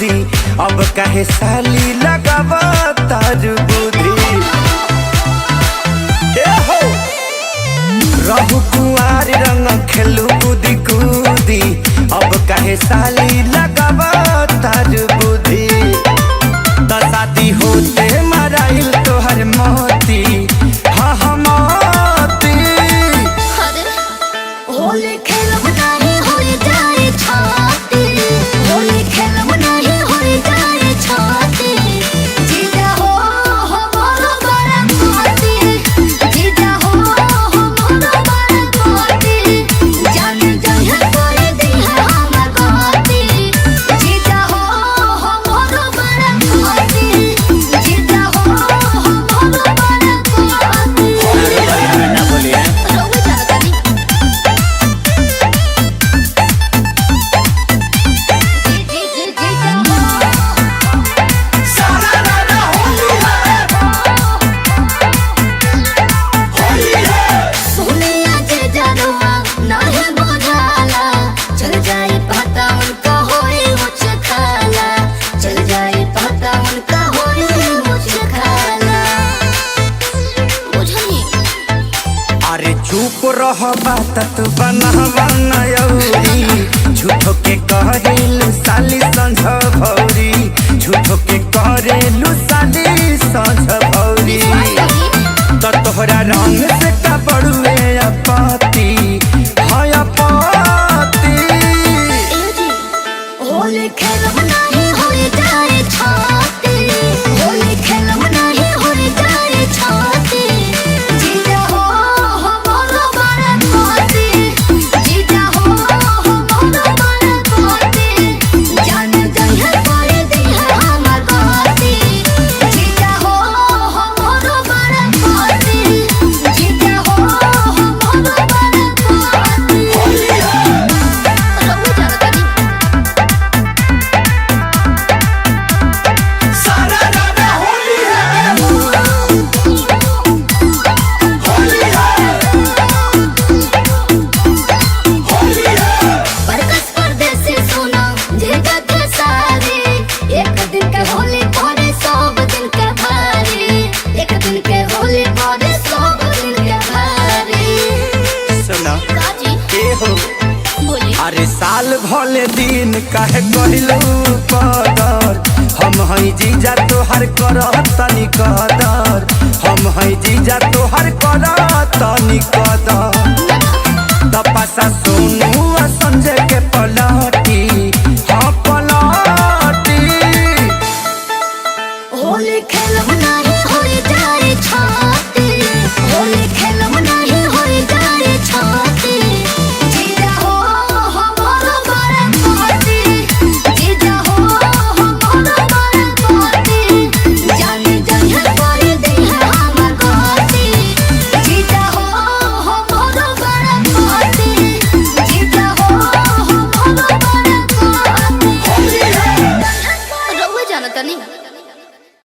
कूदी अब काहे साली लगावा तार बुद्धि रहु कुआर रंग खेलू कूदी कूदी अब काहे साली लगावा तार बुद्धि त शादी होते मराइल तोहर मोती हाँ हाँ मोती होली खेलब नहीं होई जाए छाती होली खेलब नहीं होई जाए छाती जीजा हो मोरो बड़ा कोती जीजा हो मोरो बड़ा कोती जान जहे कोई दी है हमर कोती जीजा हो मोरो बड़ा कोती जीजा हो मोरो बड़ा कोती ना बोलिए रोवे जाता नहीं अरे चुप रह बात तू बनवा नयौरी झूठो के करेलू साली संझ भौरी झूठो के करेलू साली संझ भौरी तो तोहरा रंग से का बड़ुए अपती हाय अपती होली खेलब नहीं होई जाए छाती होली खेलब नहीं होई जाए छाती जीजा हो मोरो बड़ा कोती जीजा हो मोरो बड़ा कोती जान जहे कोई दी है हमर कोती जीजा हो मोरो बड़ा कोती जीजा हो मोरो बड़ा कोती रोवे जाता नहीं बरकस परदेसी सोना जेगा के सारी एक दिन के होली पड़े सब दिन के भारी एक दिन के होली पड़े सब दिन के भारी सुना काजी के हो बोली अरे साल भले दिन काहे कहलू कदर हम हई जीजा तोहर कर तनी कदर हम हई जीजा तोहर कर तनी कदर तपसा सोनू आ संजय के पलटी हाँ पलटी होली खेलब नहीं होई जाए छाती होली खेलब नहीं होई जाए छाती जीजा हो मोरो बड़ा कोती जीजा हो मोरो बड़ा कोती जान जहे कोई दी है हमर कोती जीजा हो मोरो बड़ा कोती जीजा हो मोरो बड़ा कोती रोवे जाना तनी